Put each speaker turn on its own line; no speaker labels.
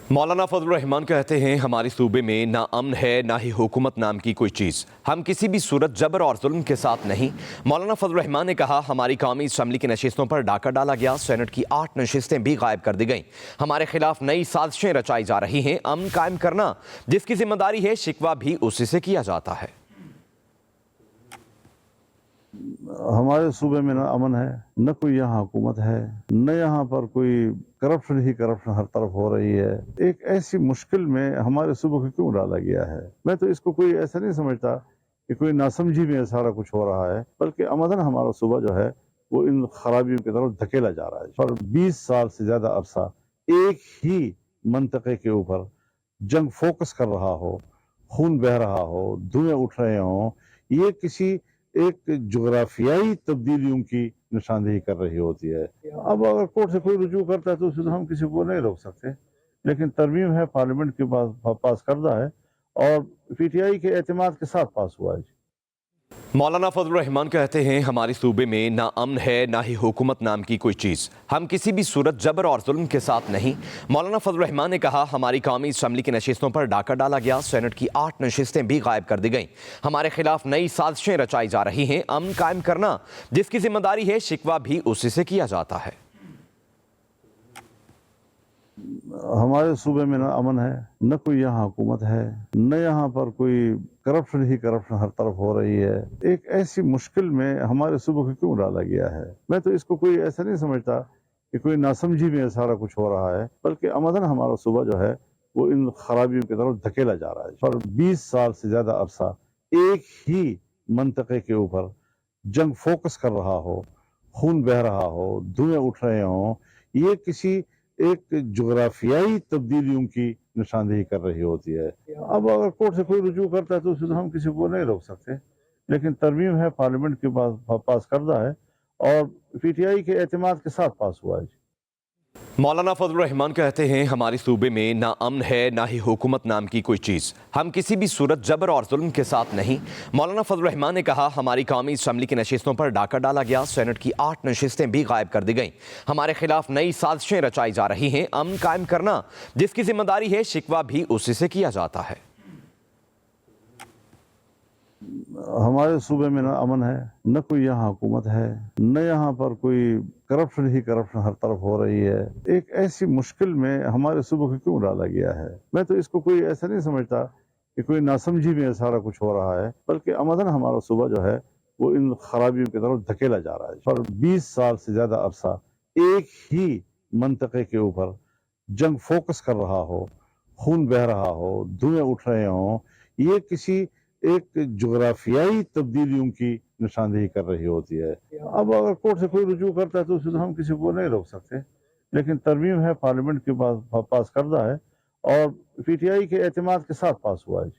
مولانا فضل الرحمان کہتے ہیں ہمارے صوبے میں نہ امن ہے نہ ہی حکومت نام کی کوئی چیز. ہم کسی بھی صورت جبر اور ظلم کے ساتھ نہیں. مولانا فضل الرحمان نے کہا ہماری قومی اسمبلی کی نشستوں پر ڈاکہ ڈالا گیا, سینٹ کی 8 نشستیں بھی غائب کر دی گئیں. ہمارے خلاف نئی سازشیں رچائی جا رہی ہیں. امن قائم کرنا جس کی ذمہ داری ہے, شکوہ بھی اسی سے کیا جاتا ہے.
ہمارے صوبے میں نہ امن ہے, نہ کوئی یہاں حکومت ہے, نہ یہاں پر کوئی کرپشن ہی کرپشن ہر طرف ہو رہی ہے. ایک ایسی مشکل میں ہمارے صوبے کو کیوں ڈالا گیا ہے؟ میں تو اس کو کوئی ایسا نہیں سمجھتا کہ کوئی ناسمجھی میں سارا کچھ ہو رہا ہے, بلکہ عمدن ہمارا صوبہ جو ہے وہ ان خرابیوں کی طرف دھکیلا جا رہا ہے. اور 20 سال سے زیادہ عرصہ ایک ہی منطقے کے اوپر جنگ فوکس کر رہا ہو, خون بہہ رہا ہو, دھوئیں اٹھ رہے ہوں, یہ کسی ایک جغرافیائی تبدیلیوں کی نشاندہی کر رہی ہوتی ہے. اب اگر کورٹ سے کوئی رجوع کرتا ہے تو اسے تو ہم کسی کو نہیں روک سکتے, لیکن ترمیم ہے پارلیمنٹ کے پاس کردہ ہے اور پی ٹی آئی کے اعتماد کے ساتھ پاس ہوا ہے.
مولانا فضل الرحمان کہتے ہیں ہمارے صوبے میں نہ امن ہے نہ ہی حکومت نام کی کوئی چیز. ہم کسی بھی صورت جبر اور ظلم کے ساتھ نہیں. مولانا فضل الرحمان نے کہا ہماری قومی اسمبلی کی نشستوں پر ڈاکہ ڈالا گیا, سینٹ کی 8 نشستیں بھی غائب کر دی گئیں. ہمارے خلاف نئی سازشیں رچائی جا رہی ہیں. امن قائم کرنا جس کی ذمہ داری ہے, شکوہ بھی اسی سے کیا جاتا ہے.
ہمارے صوبے میں نہ امن ہے, نہ کوئی یہاں حکومت ہے, نہ یہاں پر کوئی کرپشن ہی کرپشن ہر طرف ہو رہی ہے. ایک ایسی مشکل میں ہمارے صوبے کو کیوں ڈالا گیا ہے؟ میں تو اس کو کوئی ایسا نہیں سمجھتا کہ کوئی ناسمجھی میں سارا کچھ ہو رہا ہے, بلکہ عمدن ہمارا صوبہ جو ہے وہ ان خرابیوں کی طرف دھکیلا جا رہا ہے. اور 20 سال سے زیادہ عرصہ ایک ہی منطقے کے اوپر جنگ فوکس کر رہا ہو, خون بہہ رہا ہو, دھوئیں اٹھ رہے ہوں, یہ کسی ایک جغرافیائی تبدیلیوں کی نشاندہی کر رہی ہوتی ہے. اب اگر کورٹ سے کوئی رجوع کرتا ہے تو اسے تو ہم کسی کو نہیں روک سکتے, لیکن ترمیم ہے پارلیمنٹ کے پاس کردہ ہے اور پی ٹی آئی کے اعتماد کے ساتھ پاس ہوا ہے.
مولانا فضل الرحمان کہتے ہیں ہمارے صوبے میں نہ امن ہے نہ ہی حکومت نام کی کوئی چیز. ہم کسی بھی صورت جبر اور ظلم کے ساتھ نہیں. مولانا فضل الرحمان نے کہا ہماری قومی اسمبلی کی نشستوں پر ڈاکہ ڈالا گیا, سینٹ کی 8 نشستیں بھی غائب کر دی گئیں. ہمارے خلاف نئی سازشیں رچائی جا رہی ہیں. امن قائم کرنا جس کی ذمہ داری ہے, شکوہ بھی اسی سے کیا جاتا ہے.
ہمارے صوبے میں نہ امن ہے, نہ کوئی یہاں حکومت ہے, نہ یہاں پر کوئی کرپشن ہی کرپشن ہر طرف ہو رہی ہے. ایک ایسی مشکل میں ہمارے صوبے کو کیوں ڈالا گیا ہے؟ میں تو اس کو کوئی ایسا نہیں سمجھتا کہ کوئی ناسمجھی میں سارا کچھ ہو رہا ہے, بلکہ عمدن ہمارا صوبہ جو ہے وہ ان خرابیوں کی طرف دھکیلا جا رہا ہے. اور 20 سال سے زیادہ عرصہ ایک ہی منطقے کے اوپر جنگ فوکس کر رہا ہو, خون بہہ رہا ہو, دھوئیں اٹھ رہے ہوں, یہ کسی ایک جغرافیائی تبدیلیوں کی نشاندہی کر رہی ہوتی ہے. اب اگر کورٹ سے کوئی رجوع کرتا ہے تو اسے تو ہم کسی کو نہیں روک سکتے, لیکن ترمیم ہے پارلیمنٹ کے پاس کردہ ہے اور پی ٹی آئی کے اعتماد کے ساتھ پاس ہوا ہے.